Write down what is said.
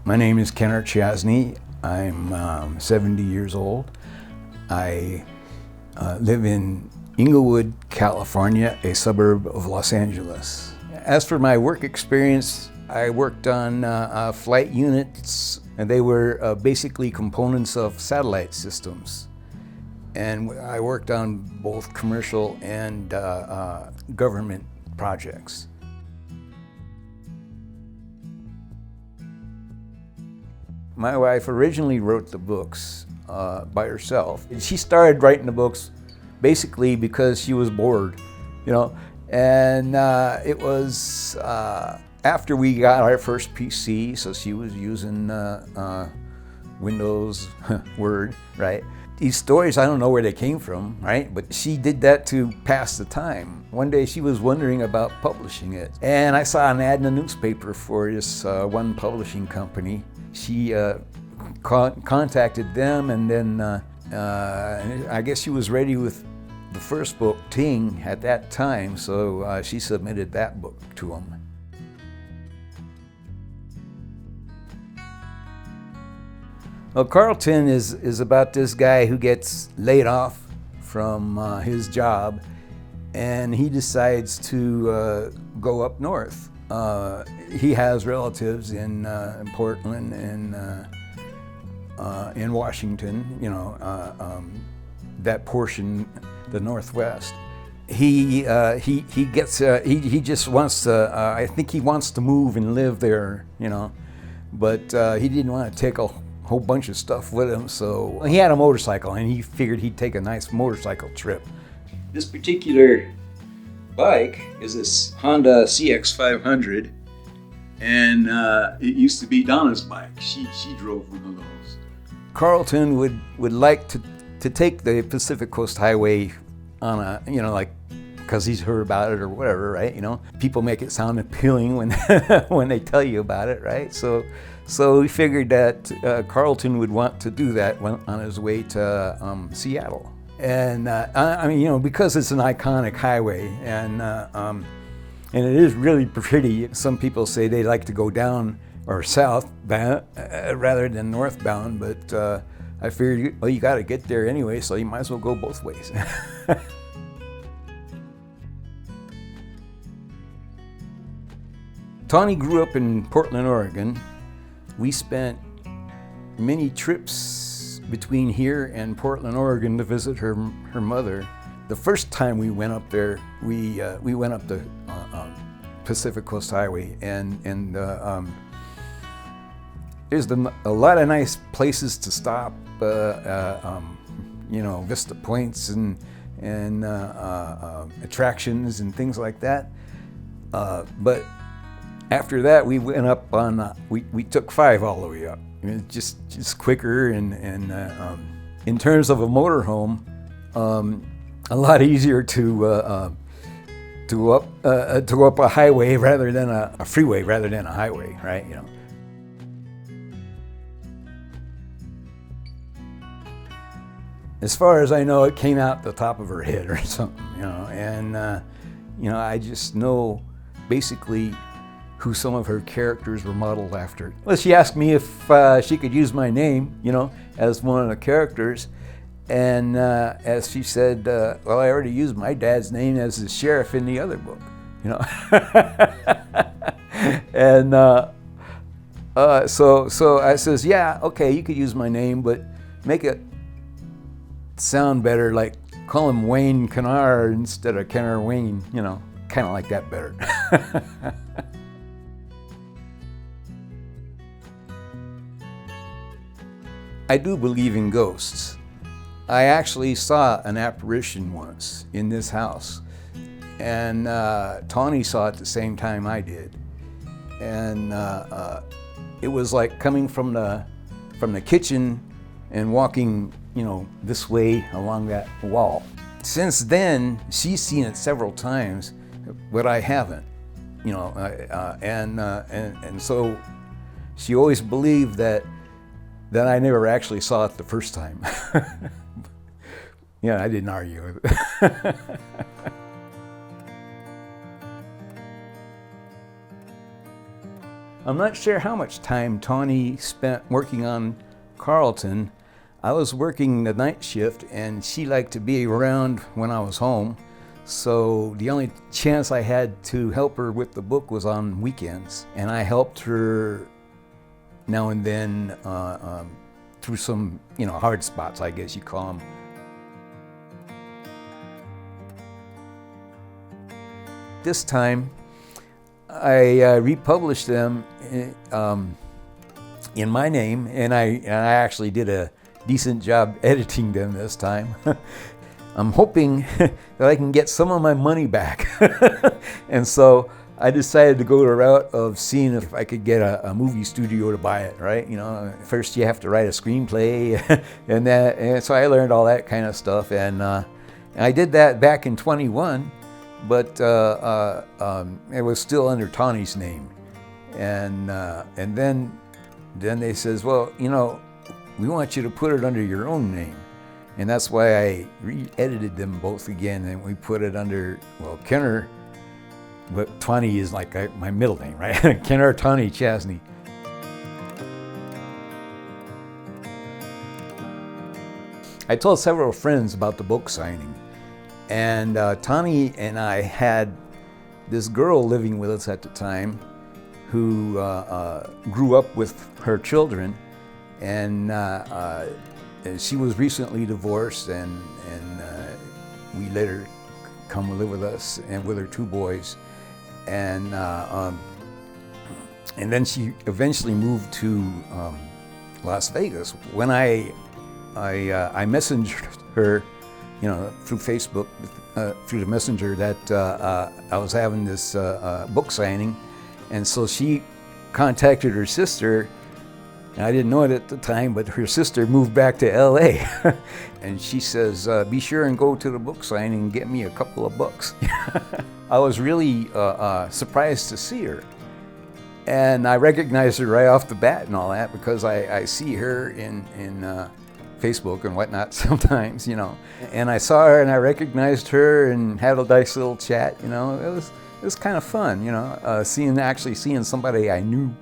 My name is Kennar Chasny. I'm 70 years old. I live in Inglewood, California, a suburb of Los Angeles. As for my work experience, I worked on flight units, and they were basically components of satellite systems. And I worked on both commercial and government projects. My wife originally wrote the books by herself. She started writing the books basically because she was bored, you know. And it was after we got our first PC, so she was using Windows Word, right? These stories, I don't know where they came from, right? But she did that to pass the time. One day she was wondering about publishing it. And I saw an ad in the newspaper for this one publishing company. She contacted them, and then I guess she was ready with the first book, Ting, at that time, so she submitted that book to them. Well, Carlton is about this guy who gets laid off from his job, and he decides to go up north. He has relatives in Portland and in Washington, you know, that portion, the Northwest. He just wants to. I think he wants to move and live there, you know, but he didn't want to take a whole bunch of stuff with him. So he had a motorcycle, and he figured he'd take a nice motorcycle trip. This particular bike is this Honda CX500, and it used to be Donna's bike. She drove one of those. Carlton would like to take the Pacific Coast Highway on a, you know, like, because he's heard about it or whatever, right? You know, people make it sound appealing when when they tell you about it, right? So we figured that Carlton would want to do that on his way to Seattle. And I mean, you know, because it's an iconic highway, and it is really pretty. Some people say they like to go down or southbound rather than northbound, but I figured, well, you got to get there anyway, so you might as well go both ways. Tawnee grew up in Portland, Oregon. We spent many trips between here and Portland, Oregon to visit her mother. The first time we went up there, we went up the Pacific Coast Highway, and there's a lot of nice places to stop, you know, Vista Points and attractions and things like that. But after that, we went up on, we took 5 all the way up. I mean, just quicker, and in terms of a motorhome, a lot easier to go up a highway rather than a freeway rather than a highway, right? You know. As far as I know, it came out the top of her head or something, you know, and you know, I just know basically who some of her characters were modeled after. Well, she asked me if she could use my name, you know, as one of the characters, and as she said, well, I already used my dad's name as the sheriff in the other book, you know. And so I says, yeah, okay, you could use my name, but make it sound better, like call him Wayne Kennar instead of Kennar Wayne, you know, kind of like that better. I do believe in ghosts. I actually saw an apparition once in this house, and Tawnee saw it at the same time I did, and it was like coming from the kitchen and walking, you know, this way along that wall. Since then, she's seen it several times, but I haven't, you know, and so she always believed that I never actually saw it the first time. Yeah, I didn't argue with it. I'm not sure how much time Tawnee spent working on Carlton. I was working the night shift, and she liked to be around when I was home. So the only chance I had to help her with the book was on weekends. And I helped her now and then through some, hard spots, I guess you call them. This time, I republished them in my name, and I actually did a decent job editing them this time. I'm hoping that I can get some of my money back. And so I decided to go the route of seeing if I could get a movie studio to buy it, right? First you have to write a screenplay and so I learned all that kind of stuff. And I did that back in 21, but it was still under Tawnee's name. And then they says, well, we want you to put it under your own name. And that's why I re-edited them both again, and we put it under, Kennar, but Tawnee is like my middle name, right? Kennar Chasny. I told several friends about the book signing, and Tawnee and I had this girl living with us at the time who grew up with her children, and she was recently divorced, and we let her come live with us and with her two boys, and then she eventually moved to Las Vegas. When I messaged her, through Facebook, through the messenger, that I was having this book signing, and so she contacted her sister. I didn't know it at the time, but her sister moved back to LA. And she says, be sure and go to the book signing and get me a couple of books. I was really surprised to see her. And I recognized her right off the bat and all that, because I see her in Facebook and whatnot sometimes, And I saw her and I recognized her and had a nice little chat, It was kind of fun, seeing somebody I knew.